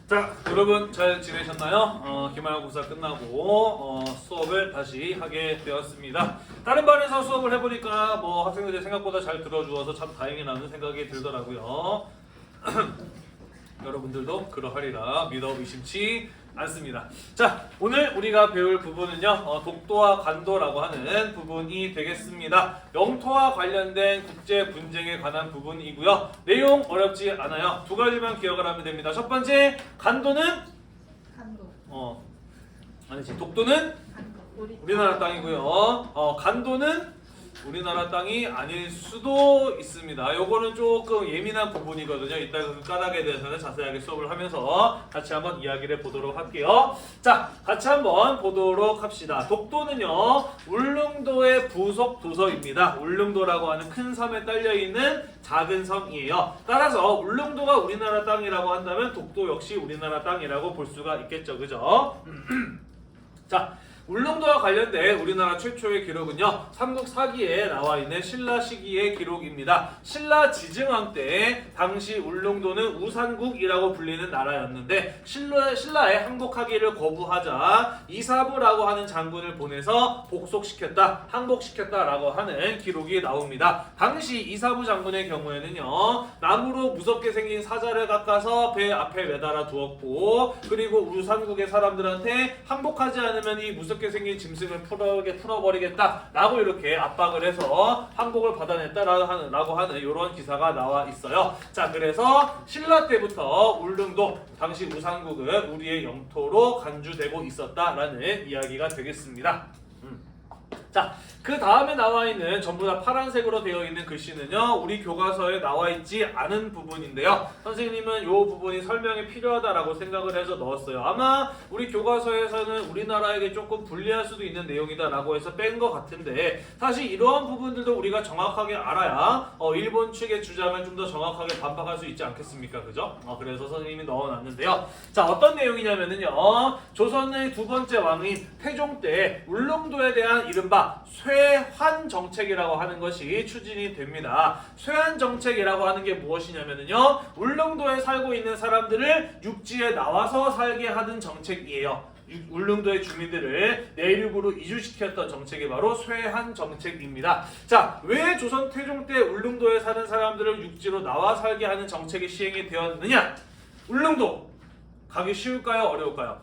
자, 여러분 잘 지내셨나요? 기말고사 끝나고 수업을 다시 하게 되었습니다. 다른 반에서 수업을 해보니까 학생들이 생각보다 잘 들어주어서 참 다행이라는 생각이 들더라고요. 여러분들도 그러하리라 믿어 의심치 않습니다. 자, 오늘 우리가 배울 부분은요, 독도와 간도라고 하는 부분이 되겠습니다. 영토와 관련된 국제 분쟁에 관한 부분이고요. 내용 어렵지 않아요. 두 가지만 기억을 하면 됩니다. 첫 번째, 간도는 아니지, 독도는 우리나라 땅이고요. 간도는 우리나라 땅이 아닐 수도 있습니다. 요거는 조금 예민한 부분이거든요. 이따 그 까닭에 대해서는 자세하게 수업을 하면서 같이 한번 이야기를 해보도록 할게요. 자, 같이 한번 보도록 합시다. 독도는요, 울릉도의 부속 도서입니다. 울릉도라고 하는 큰 섬에 딸려있는 작은 섬이에요. 따라서 울릉도가 우리나라 땅이라고 한다면 독도 역시 우리나라 땅이라고 볼 수가 있겠죠. 그죠? 자, 울릉도와 관련된 우리나라 최초의 기록은요, 삼국 사기에 나와 있는 신라 시기의 기록입니다. 신라 지증왕 때 당시 울릉도는 우산국이라고 불리는 나라였는데 신라의 항복하기를 거부하자 이사부라고 하는 장군을 보내서 복속시켰다, 항복시켰다라고 하는 기록이 나옵니다. 당시 이사부 장군의 경우에는요, 나무로 무섭게 생긴 사자를 깎아서 배 앞에 매달아 두었고, 그리고 우산국의 사람들한테 항복하지 않으면 이 무섭게 생긴 짐승을 풀어버리겠다 라고 이렇게 압박을 해서 항복을 받아냈다라고 하는 이런 기사가 나와 있어요. 자, 그래서 신라 때부터 울릉도, 당시 우산국은 우리의 영토로 간주되고 있었다라는 이야기가 되겠습니다. 자, 그 다음에 나와 있는 전부 다 파란색으로 되어 있는 글씨는요, 우리 교과서에 나와 있지 않은 부분인데요. 선생님은 이 부분이 설명이 필요하다라고 생각을 해서 넣었어요. 아마 우리 교과서에서는 우리나라에게 조금 불리할 수도 있는 내용이다라고 해서 뺀 것 같은데, 사실 이러한 부분들도 우리가 정확하게 알아야 일본 측의 주장을 좀 더 정확하게 반박할 수 있지 않겠습니까? 그죠? 그래서 선생님이 넣어놨는데요. 자, 어떤 내용이냐면은요, 조선의 두 번째 왕인 태종 때 울릉도에 대한 이른바 쇠환 정책이라고 하는 것이 추진이 됩니다. 쇠환 정책이라고 하는 게 무엇이냐면요, 울릉도에 살고 있는 사람들을 육지에 나와서 살게 하는 정책이에요. 울릉도의 주민들을 내륙으로 이주시켰던 정책이 바로 쇠환 정책입니다. 자, 왜 조선 태종 때 울릉도에 사는 사람들을 육지로 나와 살게 하는 정책이 시행이 되었느냐? 울릉도 가기 쉬울까요? 어려울까요?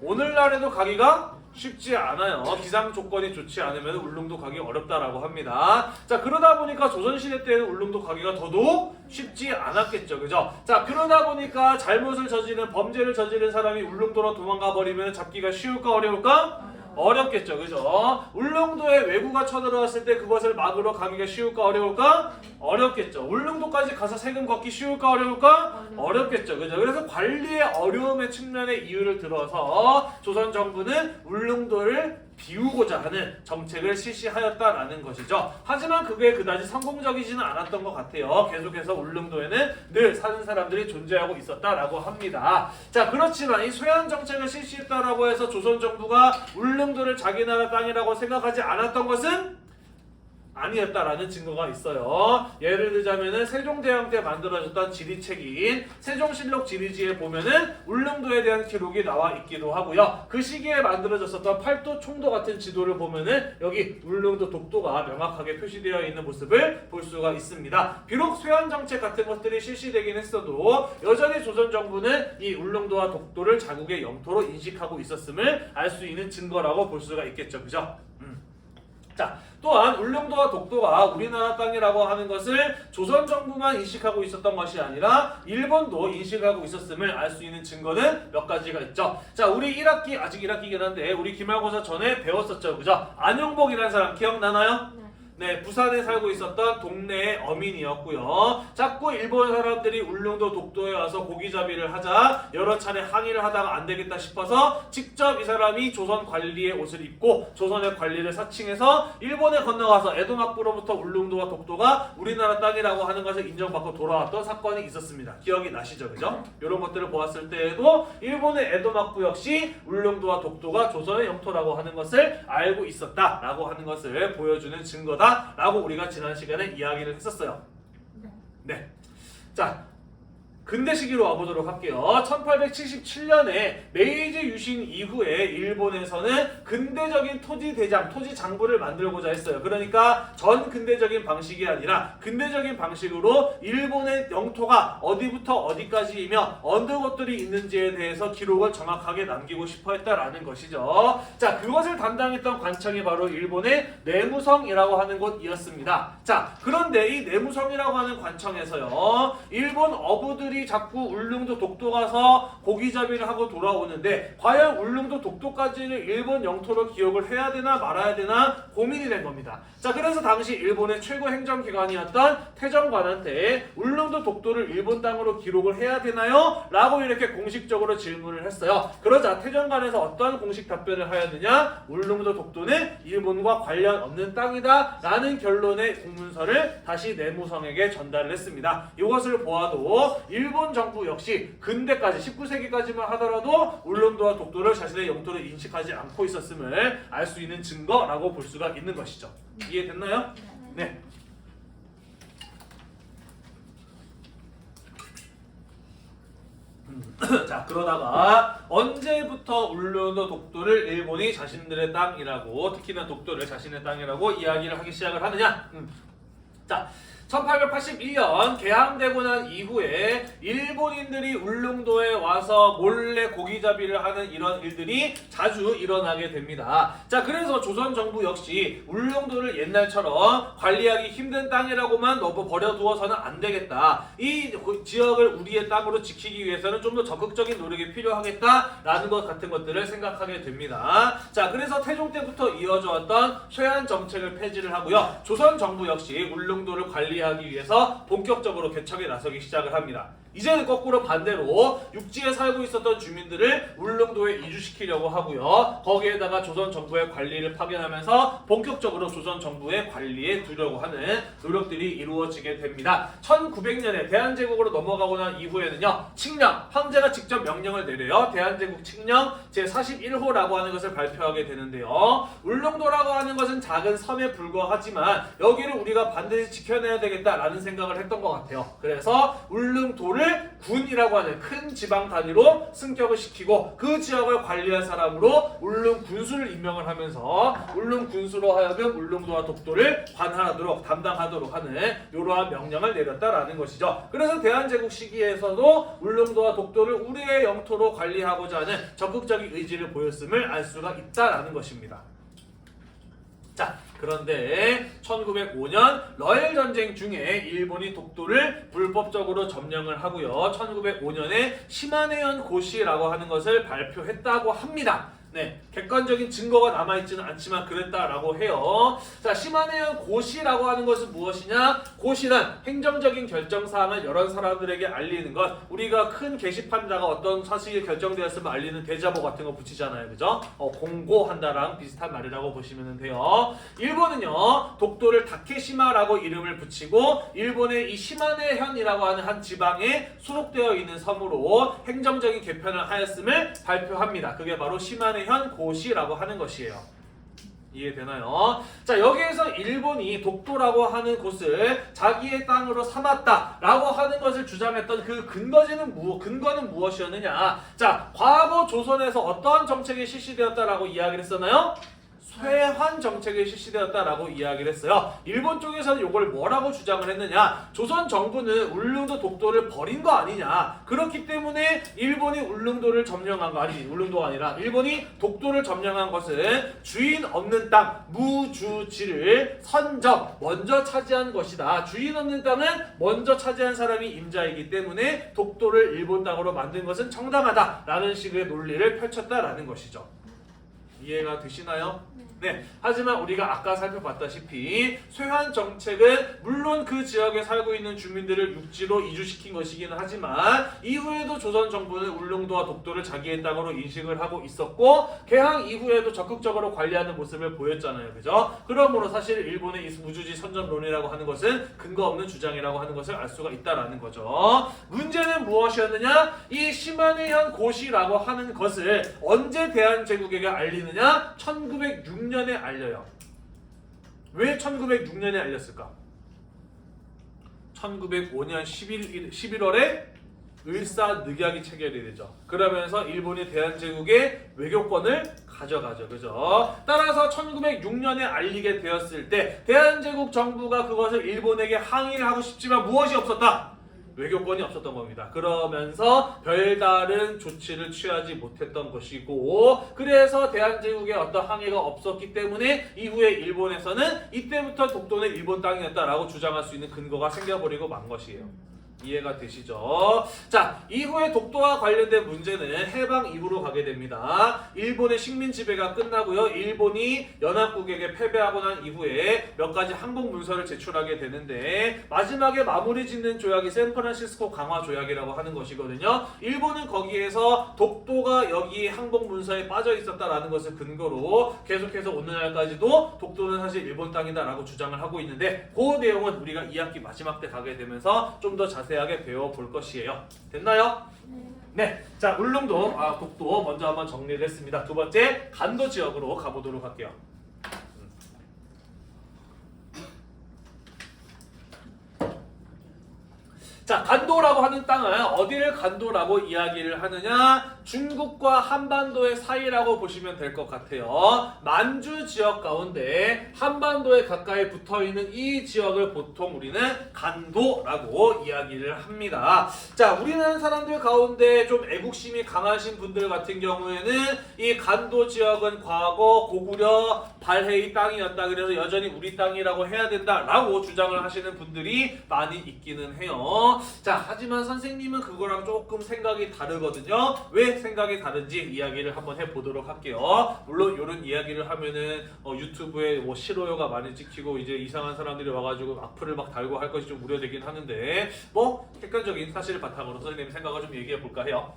오늘날에도 가기가 쉽지 않아요. 기상 조건이 좋지 않으면 울릉도 가기 어렵다라고 합니다. 자, 그러다 보니까 조선시대 때는 울릉도 가기가 더더욱 쉽지 않았겠죠. 그죠? 자, 그러다 보니까 잘못을 저지른, 범죄를 저지른 사람이 울릉도로 도망가 버리면 잡기가 쉬울까 어려울까? 어렵겠죠. 그죠? 울릉도에 외구가 쳐들어왔을 때 그것을 막으러 가기가 쉬울까 어려울까? 어렵겠죠. 울릉도까지 가서 세금 걷기 쉬울까 어려울까? 어렵겠죠. 그죠? 그래서 관리의 어려움의 측면의 이유를 들어서 조선 정부는 울릉도를 비우고자 하는 정책을 실시하였다라는 것이죠. 하지만 그게 그다지 성공적이지는 않았던 것 같아요. 계속해서 울릉도에는 늘 사는 사람들이 존재하고 있었다라고 합니다. 자, 그렇지만 이 쇠환 정책을 실시했다라고 해서 조선 정부가 울릉도를 자기 나라 땅이라고 생각하지 않았던 것은 아니었다라는 증거가 있어요. 예를 들자면은 세종대왕 때 만들어졌던 지리책인 세종실록 지리지에 보면은 울릉도에 대한 기록이 나와 있기도 하고요. 그 시기에 만들어졌었던 팔도 총도 같은 지도를 보면은 여기 울릉도 독도가 명확하게 표시되어 있는 모습을 볼 수가 있습니다. 비록 쇠환 정책 같은 것들이 실시되긴 했어도 여전히 조선 정부는 이 울릉도와 독도를 자국의 영토로 인식하고 있었음을 알 수 있는 증거라고 볼 수가 있겠죠. 그죠? 자, 또한 울릉도와 독도가 우리나라 땅이라고 하는 것을 조선 정부만 인식하고 있었던 것이 아니라 일본도 인식하고 있었음을 알 수 있는 증거는 몇 가지가 있죠. 자, 우리 1학기, 아직 1학기긴 한데 우리 기말고사 전에 배웠었죠. 그죠? 안용복이라는 사람 기억나나요? 네, 부산에 살고 있었던 동네의 어민이었고요. 자꾸 일본 사람들이 울릉도 독도에 와서 고기잡이를 하자 여러 차례 항의를 하다가 안 되겠다 싶어서 직접 이 사람이 조선 관리의 옷을 입고 조선의 관리를 사칭해서 일본에 건너가서 에도막부로부터 울릉도와 독도가 우리나라 땅이라고 하는 것을 인정받고 돌아왔던 사건이 있었습니다. 기억이 나시죠? 그죠? 이런 것들을 보았을 때에도 일본의 에도막부 역시 울릉도와 독도가 조선의 영토라고 하는 것을 알고 있었다라고 하는 것을 보여주는 증거다 라고 우리가 지난 시간에 이야기를 했었어요. 네. 자, 근대 시기로 와보도록 할게요. 1877년에 메이지 유신 이후에 일본에서는 근대적인 토지 대장, 토지 장부를 만들고자 했어요. 그러니까 전 근대적인 방식이 아니라 근대적인 방식으로 일본의 영토가 어디부터 어디까지이며 어느 것들이 있는지에 대해서 기록을 정확하게 남기고 싶어 했다라는 것이죠. 자, 그것을 담당했던 관청이 바로 일본의 내무성이라고 하는 곳이었습니다. 자, 그런데 이 내무성이라고 하는 관청에서요, 일본 어부들이 자꾸 울릉도 독도 가서 고기잡이를 하고 돌아오는데 과연 울릉도 독도까지를 일본 영토로 기억을 해야 되나 말아야 되나 고민이 된 겁니다. 자, 그래서 당시 일본의 최고 행정기관이었던 태정관한테 울릉도 독도를 일본 땅으로 기록을 해야 되나요? 라고 이렇게 공식적으로 질문을 했어요. 그러자 태정관에서 어떤 공식 답변을 하였느냐? 울릉도 독도는 일본과 관련 없는 땅이다 라는 결론의 공문서를 다시 내무성에게 전달을 했습니다. 이것을 보아도 일본 정부 역시 근대까지 19세기까지만 하더라도 울릉도와 독도를 자신의 영토로 인식하지 않고 있었음을 알 수 있는 증거라고 볼 수가 있는 것이죠. 이해됐나요? 네. 자, 그러다가 언제부터 울릉도 독도를 일본이 자신들의 땅이라고, 특히나 독도를 자신의 땅이라고 이야기를 하기 시작을 하느냐? 자, 1881년 개항되고 난 이후에 일본인들이 울릉도에 와서 몰래 고기잡이를 하는 이런 일들이 자주 일어나게 됩니다. 자, 그래서 조선 정부 역시 울릉도를 옛날처럼 관리하기 힘든 땅이라고만 버려두어서는 안 되겠다. 이 지역을 우리의 땅으로 지키기 위해서는 좀 더 적극적인 노력이 필요하겠다라는 것 같은 것들을 생각하게 됩니다. 자, 그래서 태종 때부터 이어져 왔던 쇠한 정책을 폐지를 하고요. 조선 정부 역시 울릉도를 관리하기 위해서 본격적으로 개척에 나서기 시작을 합니다. 이제는 거꾸로 반대로 육지에 살고 있었던 주민들을 울릉도에 이주시키려고 하고요. 거기에다가 조선 정부의 관리를 파견하면서 본격적으로 조선 정부의 관리에 두려고 하는 노력들이 이루어지게 됩니다. 1900년에 대한제국으로 넘어가고 난 이후에는요, 칙령, 황제가 직접 명령을 내려요. 대한제국 칙령 제41호라고 하는 것을 발표하게 되는데요. 울릉도라고 하는 것은 작은 섬에 불과하지만 여기를 우리가 반드시 지켜내야 되겠다라는 생각을 했던 것 같아요. 그래서 울릉도를 군이라고 하는 큰 지방 단위로 승격을 시키고 그 지역을 관리할 사람으로 울릉군수를 임명을 하면서 울릉군수로 하여금 울릉도와 독도를 관할하도록 담당하도록 하는 이러한 명령을 내렸다라는 것이죠. 그래서 대한제국 시기에서도 울릉도와 독도를 우리의 영토로 관리하고자 하는 적극적인 의지를 보였음을 알 수가 있다라는 것입니다. 자, 그런데 1905년 러일 전쟁 중에 일본이 독도를 불법적으로 점령을 하고요. 1905년에 시마네현 고시라고 하는 것을 발표했다고 합니다. 네, 객관적인 증거가 남아있지는 않지만 그랬다라고 해요. 자, 시마네현 고시라고 하는 것은 무엇이냐? 고시는 행정적인 결정사항을 여러 사람들에게 알리는 것. 우리가 큰 게시판에다가 어떤 사실이 결정되었으면 알리는 대자보 같은 거 붙이잖아요. 그죠? 공고한다랑 비슷한 말이라고 보시면 돼요. 일본은요, 독도를 다케시마라고 이름을 붙이고 일본의 이 시마네현이라고 하는 한 지방에 수록되어 있는 섬으로 행정적인 개편을 하였음을 발표합니다. 그게 바로 시마네현 고시라고 하는 것이에요. 이해되나요? 자, 여기에서 일본이 독도라고 하는 곳을 자기의 땅으로 삼았다라고 하는 것을 주장했던 그 근거는 무엇이었느냐? 자, 과거 조선에서 어떠한 정책이 실시되었다라고 이야기를 했었나요? 쇠환 정책이 실시되었다라고 이야기를 했어요. 일본 쪽에서는 이걸 뭐라고 주장을 했느냐? 조선 정부는 울릉도 독도를 버린 거 아니냐? 그렇기 때문에 일본이 울릉도를 점령한 거 아니, 울릉도가 아니라 일본이 독도를 점령한 것은 주인 없는 땅, 무주지를 먼저 차지한 것이다. 주인 없는 땅은 먼저 차지한 사람이 임자이기 때문에 독도를 일본 땅으로 만든 것은 정당하다라는 식의 논리를 펼쳤다라는 것이죠. 이해가 되시나요? 네. 하지만 우리가 아까 살펴봤다시피 쇠환 정책은 물론 그 지역에 살고 있는 주민들을 육지로 이주시킨 것이기는 하지만 이후에도 조선 정부는 울릉도와 독도를 자기의 땅으로 인식을 하고 있었고 개항 이후에도 적극적으로 관리하는 모습을 보였잖아요. 그죠? 그러므로 사실 일본의 이 무주지 선점론이라고 하는 것은 근거 없는 주장이라고 하는 것을 알 수가 있다라는 거죠. 문제는 무엇이었느냐? 이 시마네현 고시라고 하는 것을 언제 대한제국에게 알리느냐? 1906년에 알려요. 왜 1906년에 알렸을까? 1905년 11월에 을사늑약이 체결이 되죠. 그러면서 일본이 대한제국의 외교권을 가져가죠. 그죠? 따라서 1906년에 알리게 되었을 때 대한제국 정부가 그것을 일본에게 항의를 하고 싶지만 무엇이 없었다? 외교권이 없었던 겁니다. 그러면서 별다른 조치를 취하지 못했던 것이고, 그래서 대한제국에 어떤 항의가 없었기 때문에 이후에 일본에서는 이때부터 독도는 일본 땅이었다라고 주장할 수 있는 근거가 생겨버리고 만 것이에요. 이해가 되시죠? 자, 이후에 독도와 관련된 문제는 해방 이후로 가게 됩니다. 일본의 식민 지배가 끝나고요. 일본이 연합국에게 패배하고 난 이후에 몇 가지 항복 문서를 제출하게 되는데 마지막에 마무리 짓는 조약이 샌프란시스코 강화 조약이라고 하는 것이거든요. 일본은 거기에서 독도가 여기 항복 문서에 빠져 있었다라는 것을 근거로 계속해서 오늘날까지도 독도는 사실 일본 땅이다라고 주장을 하고 있는데 그 내용은 우리가 2학기 마지막 때 가게 되면서 좀 더 자세하게 배워볼 것이에요. 됐나요? 네. 자, 울릉도, 독도 먼저 한번 정리를 했습니다. 두 번째, 간도 지역으로 가보도록 할게요. 자, 간도라고 하는 땅은 어디를 간도라고 이야기를 하느냐? 중국과 한반도의 사이라고 보시면 될 것 같아요. 만주 지역 가운데 한반도에 가까이 붙어있는 이 지역을 보통 우리는 간도라고 이야기를 합니다. 자, 우리나라 사람들 가운데 좀 애국심이 강하신 분들 같은 경우에는 이 간도 지역은 과거 고구려 발해의 땅이었다. 그래서 여전히 우리 땅이라고 해야 된다라고 주장을 하시는 분들이 많이 있기는 해요. 자, 하지만 선생님은 그거랑 조금 생각이 다르거든요. 왜 생각이 다른지 이야기를 한번 해보도록 할게요. 물론 이런 이야기를 하면은 유튜브에 뭐 싫어요가 많이 찍히고 이제 이상한 사람들이 와가지고 악플을 막 달고 할 것이 좀 우려되긴 하는데 뭐 객관적인 사실을 바탕으로 선생님 생각을 좀 얘기해 볼까 해요.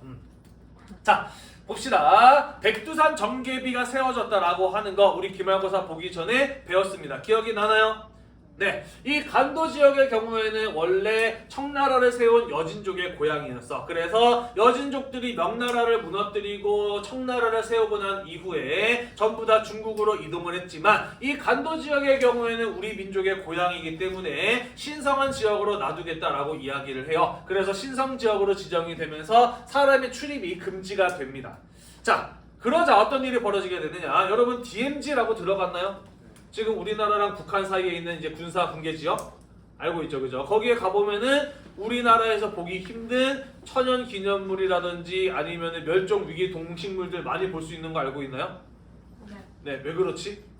자, 봅시다. 백두산 정계비가 세워졌다라고 하는 거 우리 기말고사 보기 전에 배웠습니다. 기억이 나나요? 네, 이 간도 지역의 경우에는 원래 청나라를 세운 여진족의 고향이었어. 그래서 여진족들이 명나라를 무너뜨리고 청나라를 세우고 난 이후에 전부 다 중국으로 이동을 했지만 이 간도 지역의 경우에는 우리 민족의 고향이기 때문에 신성한 지역으로 놔두겠다라고 이야기를 해요. 그래서 신성 지역으로 지정이 되면서 사람의 출입이 금지가 됩니다. 자, 그러자 어떤 일이 벌어지게 되느냐? 여러분 DMZ라고 들어봤나요? 지금 우리나라랑 북한 사이에 있는 이제 군사 분계 지역 알고 있죠, 그죠? 거기에 가보면은 우리나라에서 보기 힘든 천연 기념물이라든지 아니면은 멸종 위기 동식물들 많이 볼 수 있는 거 알고 있나요? 네, 왜 그렇지?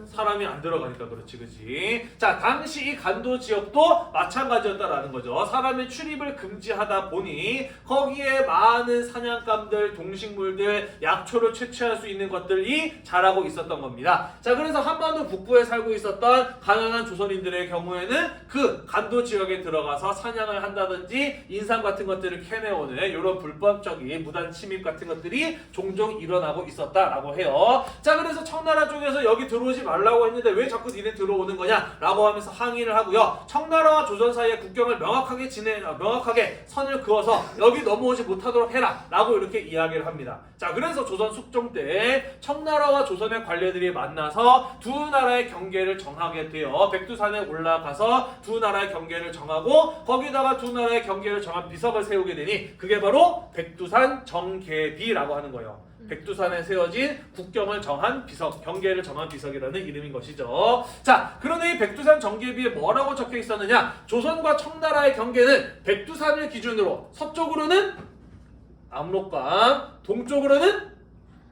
사람이 안 들어가니까 그렇지, 그지? 자, 당시 이 간도 지역도 마찬가지였다라는 거죠. 사람의 출입을 금지하다 보니 거기에 많은 사냥감들, 동식물들, 약초를 채취할 수 있는 것들이 자라고 있었던 겁니다. 자, 그래서 한반도 북부에 살고 있었던 가난한 조선인들의 경우에는 그 간도 지역에 들어가서 사냥을 한다든지 인삼 같은 것들을 캐내오는 이런 불법적인 무단 침입 같은 것들이 종종 일어나고 있었다라고 해요. 자, 그래서 청나라 쪽에서 여기 들어오지 말라고 했는데 왜 자꾸 니네 들어오는 거냐? 라고 하면서 항의를 하고요. 청나라와 조선 사이의 국경을 명확하게 선을 그어서 여기 넘어오지 못하도록 해라 라고 이렇게 이야기를 합니다. 자, 그래서 조선 숙종 때 청나라와 조선의 관료들이 만나서 두 나라의 경계를 정하게 돼요. 백두산에 올라가서 두 나라의 경계를 정하고 거기다가 두 나라의 경계를 정한 비석을 세우게 되니 그게 바로 백두산 정계비라고 하는 거예요. 백두산에 세워진 국경을 정한 비석, 경계를 정한 비석이라는 이름인 것이죠. 자, 그런데 이 백두산 정계비에 뭐라고 적혀 있었느냐? 조선과 청나라의 경계는 백두산을 기준으로 서쪽으로는 압록강, 동쪽으로는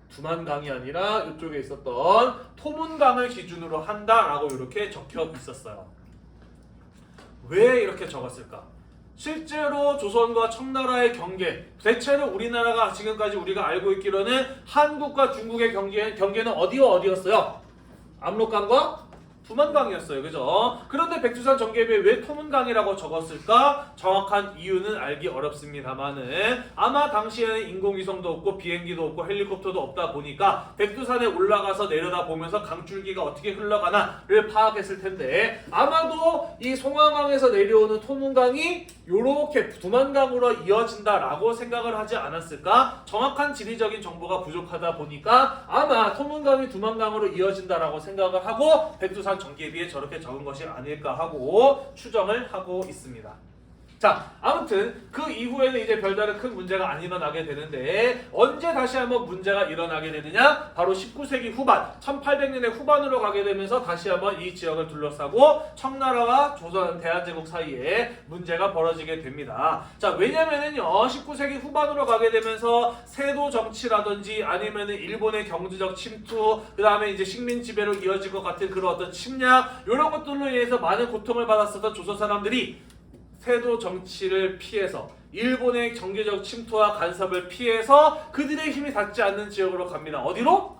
두만강이 아니라 이쪽에 있었던 토문강을 기준으로 한다라고 이렇게 적혀 있었어요. 왜 이렇게 적었을까? 실제로 조선과 청나라의 경계, 대체로 우리나라가 지금까지 우리가 알고 있기로는 한국과 중국의 경계는 어디와 어디였어요? 압록강과 두만강이었어요. 그죠? 그런데 백두산 정계비에 왜 토문강이라고 적었을까? 정확한 이유는 알기 어렵습니다만은 아마 당시에는 인공위성도 없고 비행기도 없고 헬리콥터도 없다 보니까 백두산에 올라가서 내려다보면서 강줄기가 어떻게 흘러가나를 파악했을 텐데 아마도 이 송화강에서 내려오는 토문강이 요렇게 두만강으로 이어진다라고 생각을 하지 않았을까? 정확한 지리적인 정보가 부족하다 보니까 아마 토문강이 두만강으로 이어진다라고 생각을 하고 백두산 정계비에 저렇게 적은 것이 아닐까 하고 추정을 하고 있습니다. 자, 아무튼 그 이후에는 이제 별다른 큰 문제가 안 일어나게 되는데 언제 다시 한번 문제가 일어나게 되느냐? 바로 19세기 후반, 1800년의 후반으로 가게 되면서 다시 한번 이 지역을 둘러싸고 청나라와 조선 대한제국 사이에 문제가 벌어지게 됩니다. 자, 왜냐면은요, 19세기 후반으로 가게 되면서 세도 정치라든지 아니면은 일본의 경제적 침투, 그 다음에 이제 식민 지배로 이어질 것 같은 그런 어떤 침략, 이런 것들로 인해서 많은 고통을 받았었던 조선 사람들이 세도 정치를 피해서 일본의 경제적 침투와 간섭을 피해서 그들의 힘이 닿지 않는 지역으로 갑니다. 어디로?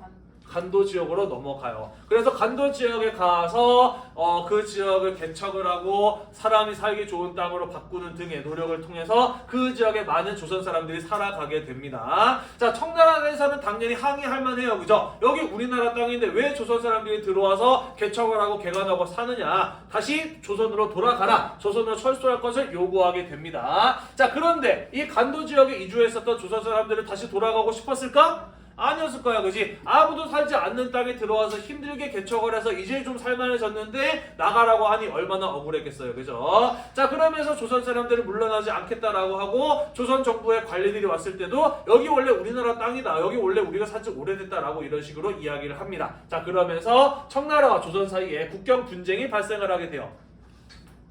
간도 지역으로 넘어가요. 그래서 간도 지역에 가서 그 지역을 개척을 하고 사람이 살기 좋은 땅으로 바꾸는 등의 노력을 통해서 그 지역에 많은 조선 사람들이 살아가게 됩니다. 자, 청나라에서는 당연히 항의할 만해요. 그죠? 여기 우리나라 땅인데 왜 조선 사람들이 들어와서 개척을 하고 개간하고 사느냐? 다시 조선으로 돌아가라. 조선으로 철수할 것을 요구하게 됩니다. 자, 그런데 이 간도 지역에 이주했었던 조선 사람들은 다시 돌아가고 싶었을까? 아니었을 거야, 그지? 아무도 살지 않는 땅에 들어와서 힘들게 개척을 해서 이제 좀 살만해졌는데 나가라고 하니 얼마나 억울했겠어요, 그죠? 자, 그러면서 조선 사람들은 물러나지 않겠다라고 하고 조선 정부의 관리들이 왔을 때도 여기 원래 우리나라 땅이다, 여기 원래 우리가 산지 오래됐다라고 이런 식으로 이야기를 합니다. 자, 그러면서 청나라와 조선 사이에 국경 분쟁이 발생을 하게 돼요.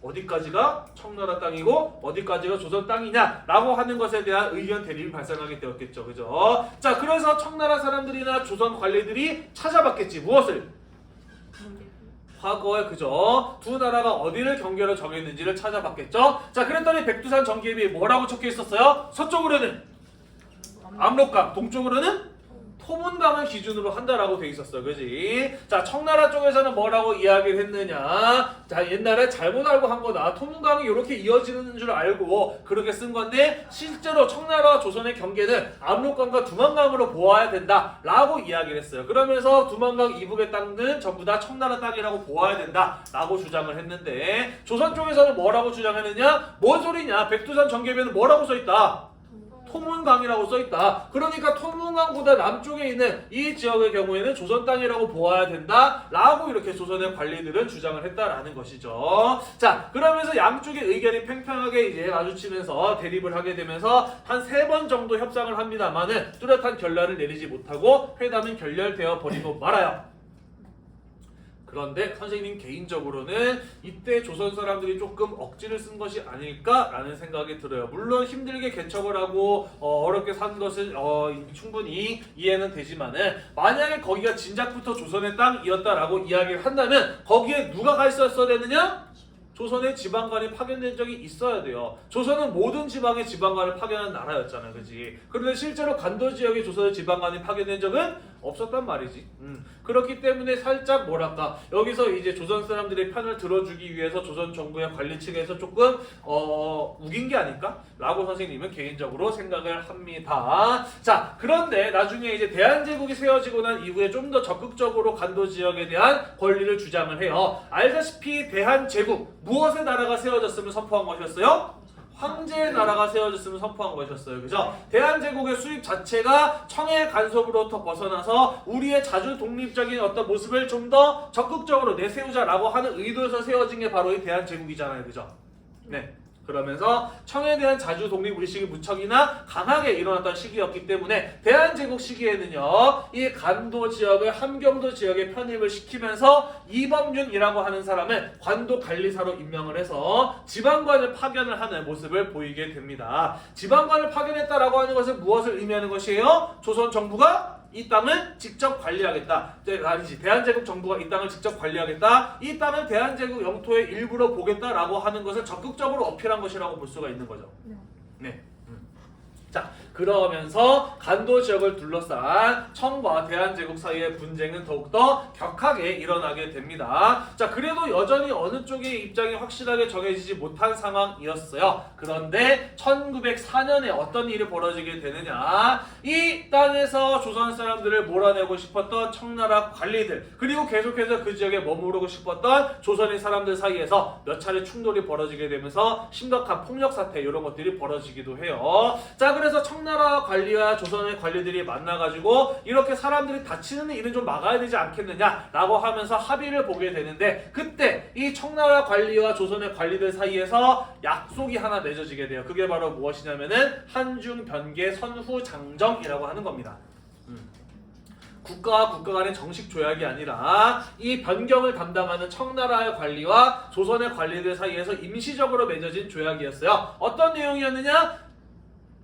어디까지가 청나라 땅이고 어디까지가 조선 땅이냐라고 하는 것에 대한 의견 대립이 발생하게 되었겠죠. 그죠? 자, 그래서 청나라 사람들이나 조선 관리들이 찾아봤겠지. 무엇을? 과거에 그죠? 두 나라가 어디를 경계로 정했는지를 찾아봤겠죠. 자, 그랬더니 백두산 전기협이 뭐라고 적혀 있었어요? 서쪽으로는 압록강, 동쪽으로는 토문강을 기준으로 한다라고 돼 있었어, 그지? 자, 청나라 쪽에서는 뭐라고 이야기를 했느냐? 자, 옛날에 잘못 알고 한 거다. 토문강이 이렇게 이어지는 줄 알고 그렇게 쓴 건데 실제로 청나라와 조선의 경계는 압록강과 두만강으로 보아야 된다라고 이야기를 했어요. 그러면서 두만강 이북의 땅은 전부 다 청나라 땅이라고 보아야 된다라고 주장을 했는데 조선 쪽에서는 뭐라고 주장했느냐? 뭔 소리냐? 백두산 전개변은 뭐라고 써있다? 토문강이라고 써있다. 그러니까 토문강보다 남쪽에 있는 이 지역의 경우에는 조선 땅이라고 보아야 된다 라고 이렇게 조선의 관리들은 주장을 했다라는 것이죠. 자, 그러면서 양쪽의 의견이 팽팽하게 이제 마주치면서 대립을 하게 되면서 한 3번 정도 협상을 합니다만은 뚜렷한 결론을 내리지 못하고 회담은 결렬되어 버리고 말아요. 그런데 선생님 개인적으로는 이때 조선 사람들이 조금 억지를 쓴 것이 아닐까라는 생각이 들어요. 물론 힘들게 개척을 하고 어렵게 산 것은 충분히 이해는 되지만은 만약에 거기가 진작부터 조선의 땅이었다라고 이야기를 한다면 거기에 누가 가 있었어야 되느냐? 조선의 지방관이 파견된 적이 있어야 돼요. 조선은 모든 지방에 지방관을 파견한 나라였잖아요, 그지? 그런데 실제로 간도 지역에 조선의 지방관이 파견된 적은 없었단 말이지. 그렇기 때문에 살짝 뭐랄까 여기서 이제 조선 사람들의 편을 들어주기 위해서 조선 정부의 관리 측에서 조금 우긴 게 아닐까? 라고 선생님은 개인적으로 생각을 합니다. 자, 그런데 나중에 이제 대한제국이 세워지고 난 이후에 좀 더 적극적으로 간도 지역에 대한 권리를 주장을 해요. 알다시피 대한제국 무엇의 나라가 세워졌으면 선포한 것이었어요? 황제의 나라가 세워졌으면 선포한 것이었어요. 그죠? 대한제국의 수입 자체가 청의 간섭으로부터 벗어나서 우리의 자주 독립적인 어떤 모습을 좀 더 적극적으로 내세우자라고 하는 의도에서 세워진 게 바로 이 대한제국이잖아요. 그죠? 네. 그러면서 청에 대한 자주 독립 의식이 무척이나 강하게 일어났던 시기였기 때문에 대한제국 시기에는요, 이 간도 지역을 함경도 지역에 편입을 시키면서 이범윤이라고 하는 사람을 관도 관리사로 임명을 해서 지방관을 파견을 하는 모습을 보이게 됩니다. 지방관을 파견했다라고 하는 것은 무엇을 의미하는 것이에요? 조선 정부가 이 땅을 직접 관리하겠다. 아니지, 대한제국 정부가 이 땅을 직접 관리하겠다. 이 땅을 대한제국 영토의 일부로 보겠다라고 하는 것을 적극적으로 어필한 것이라고 볼 수가 있는 거죠. 네. 자, 그러면서 간도 지역을 둘러싼 청과 대한제국 사이의 분쟁은 더욱더 격하게 일어나게 됩니다. 자, 그래도 여전히 어느 쪽의 입장이 확실하게 정해지지 못한 상황이었어요. 그런데 1904년에 어떤 일이 벌어지게 되느냐, 이 땅에서 조선 사람들을 몰아내고 싶었던 청나라 관리들, 그리고 계속해서 그 지역에 머무르고 싶었던 조선인 사람들 사이에서 몇 차례 충돌이 벌어지게 되면서 심각한 폭력 사태 이런 것들이 벌어지기도 해요. 자, 그래서 청나라 관리와 조선의 관리들이 만나가지고 이렇게 사람들이 다치는 일은 좀 막아야 되지 않겠느냐라고 하면서 합의를 보게 되는데, 그때 이 청나라 관리와 조선의 관리들 사이에서 약속이 하나 맺어지게 돼요. 그게 바로 무엇이냐면은 한중 변계 선후 장정이라고 하는 겁니다. 국가와 국가 간의 정식 조약이 아니라 이 변경을 담당하는 청나라의 관리와 조선의 관리들 사이에서 임시적으로 맺어진 조약이었어요. 어떤 내용이었느냐?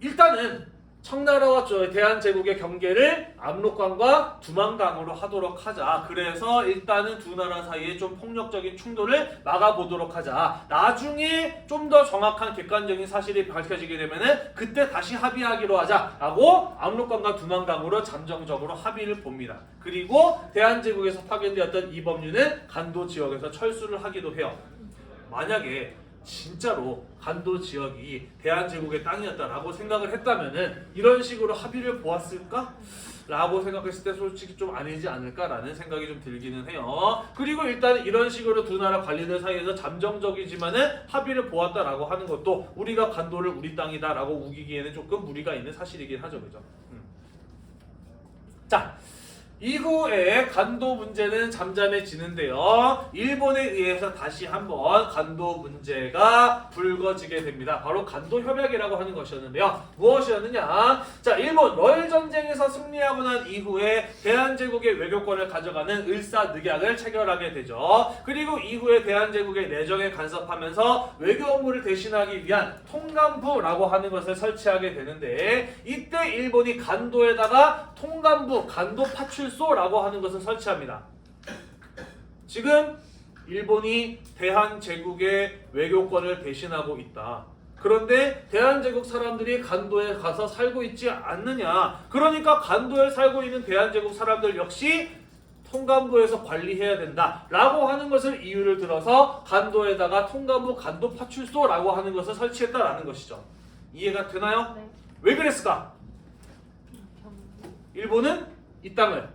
일단은 청나라와 대한제국의 경계를 압록강과 두만강으로 하도록 하자. 그래서 일단은 두 나라 사이에 좀 폭력적인 충돌을 막아보도록 하자. 나중에 좀 더 정확한 객관적인 사실이 밝혀지게 되면은 그때 다시 합의하기로 하자라고 압록강과 두만강으로 잠정적으로 합의를 봅니다. 그리고 대한제국에서 파견되었던 이범유는 간도 지역에서 철수를 하기도 해요. 만약에 진짜로 간도 지역이 대한제국의 땅이었다라고 생각을 했다면은 이런 식으로 합의를 보았을까? 라고 생각했을 때 솔직히 좀 아니지 않을까라는 생각이 좀 들기는 해요. 그리고 일단 이런 식으로 두 나라 관리들 사이에서 잠정적이지만은 합의를 보았다라고 하는 것도 우리가 간도를 우리 땅이다라고 우기기에는 조금 무리가 있는 사실이긴 하죠. 그죠? 자, 이후에 간도 문제는 잠잠해지는데요. 일본에 의해서 다시 한번 간도 문제가 불거지게 됩니다. 바로 간도 협약이라고 하는 것이었는데요. 무엇이었느냐? 자, 일본 러일 전쟁에서 승리하고 난 이후에 대한제국의 외교권을 가져가는 을사늑약을 체결하게 되죠. 그리고 이후에 대한제국의 내정에 간섭하면서 외교 업무를 대신하기 위한 통감부라고 하는 것을 설치하게 되는데, 이때 일본이 간도에다가 통감부, 간도 파출소라고 하는 것을 설치합니다. 지금 일본이 대한제국의 외교권을 대신하고 있다. 그런데 대한제국 사람들이 간도에 가서 살고 있지 않느냐. 그러니까 간도에 살고 있는 대한제국 사람들 역시 통감부에서 관리해야 된다 라고 하는 것을 이유를 들어서 간도에다가 통감부, 간도 파출소라고 하는 것을 설치했다라는 것이죠. 이해가 되나요? 네. 왜 그랬을까? 일본은 이 땅을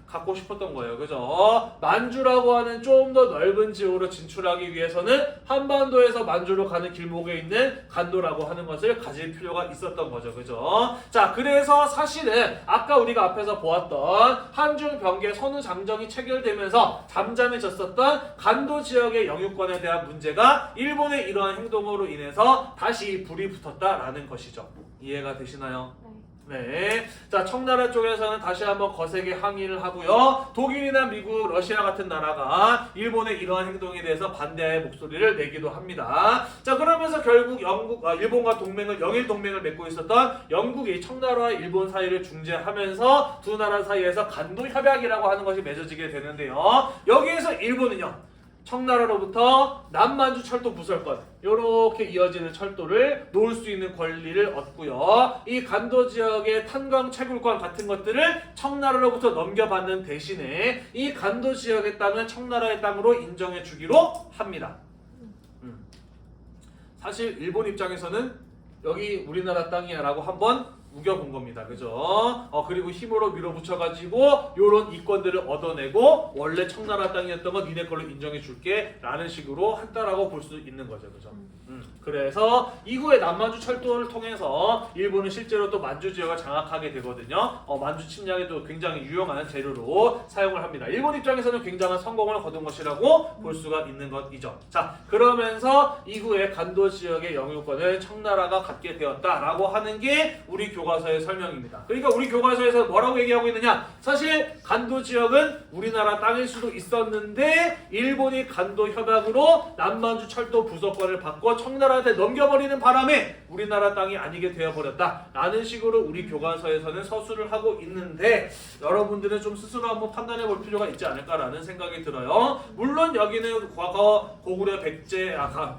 갖고 싶었던 거예요. 그죠? 만주라고 하는 좀 더 넓은 지역으로 진출하기 위해서는 한반도에서 만주로 가는 길목에 있는 간도라고 하는 것을 가질 필요가 있었던 거죠. 그죠? 자, 그래서 사실은 아까 우리가 앞에서 보았던 한중 병계 선후 장정이 체결되면서 잠잠해졌었던 간도 지역의 영유권에 대한 문제가 일본의 이러한 행동으로 인해서 다시 불이 붙었다라는 것이죠. 이해가 되시나요? 네. 자, 청나라 쪽에서는 다시 한번 거세게 항의를 하고요. 독일이나 미국, 러시아 같은 나라가 일본의 이러한 행동에 대해서 반대의 목소리를 내기도 합니다. 자, 그러면서 결국 일본과 영일 동맹을 맺고 있었던 영국이 청나라와 일본 사이를 중재하면서 두 나라 사이에서 간도 협약이라고 하는 것이 맺어지게 되는데요. 여기에서 일본은요, 청나라로부터 남만주 철도 부설권, 이렇게 이어지는 철도를 놓을 수 있는 권리를 얻고요. 이 간도 지역의 탄광 채굴권 같은 것들을 청나라로부터 넘겨받는 대신에 이 간도 지역의 땅은 청나라의 땅으로 인정해 주기로 합니다. 사실 일본 입장에서는 여기 우리나라 땅이야 라고 한번 우겨본 겁니다. 그죠? 그리고 힘으로 밀어붙여가지고 요런 이권들을 얻어내고 원래 청나라 땅이었던 건 니네 걸로 인정해 줄게 라는 식으로 했다라고 볼 수 있는 거죠. 그죠? 그래서 이후에 남만주 철도를 통해서 일본은 실제로 또 만주 지역을 장악하게 되거든요. 만주 침략에도 굉장히 유용한 재료로 사용을 합니다. 일본 입장에서는 굉장한 성공을 거둔 것이라고 볼 수가 있는 것이죠. 자, 그러면서 이후에 간도 지역의 영유권을 청나라가 갖게 되었다라고 하는 게 우리 교과서의 설명입니다. 그러니까 우리 교과서에서 뭐라고 얘기하고 있느냐? 사실 간도 지역은 우리나라 땅일 수도 있었는데 일본이 간도 협약으로 남만주 철도 부속권을 받고 청나라한테 넘겨버리는 바람에 우리나라 땅이 아니게 되어버렸다 라는 식으로 우리 교과서에서는 서술을 하고 있는데, 여러분들은 좀 스스로 한번 판단해 볼 필요가 있지 않을까라는 생각이 들어요. 물론 여기는 과거 고구려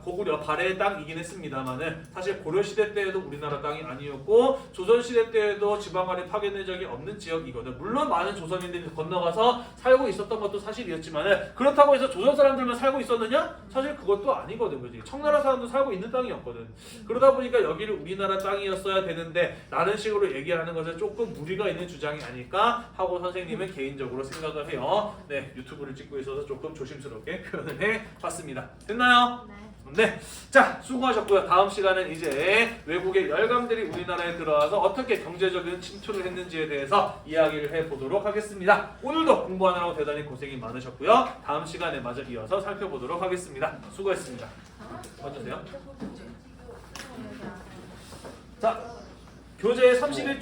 고구려 발해의 땅이긴 했습니다만은 사실 고려시대 때에도 우리나라 땅이 아니었고 조선시대 때에도 지방간에 파견된 적이 없는 지역이거든. 물론 많은 조선인들이 건너가서 살고 있었던 것도 사실이었지만은 그렇다고 해서 조선 사람들만 살고 있었느냐? 사실 그것도 아니거든. 그지? 청나라 사람도 살고 있는 땅이었거든. 그러다 보니까 여기를 우리나라 땅이었어야 되는데 라는 식으로 얘기하는 것은 조금 무리가 있는 주장이 아닐까 하고 선생님은 개인적으로 생각을 해요. 네, 유튜브를 찍고 있어서 조금 조심스럽게 표현을 해봤습니다. 됐나요? 네. 네, 자 수고하셨고요. 다음 시간은 이제 외국의 열강들이 우리나라에 들어와서 어떻게 경제적인 침투를 했는지에 대해서 이야기를 해보도록 하겠습니다. 오늘도 공부하느라고 대단히 고생이 많으셨고요. 다음 시간에 마저 이어서 살펴보도록 하겠습니다. 수고했습니다. 봐주세요. 자, 교재 31쪽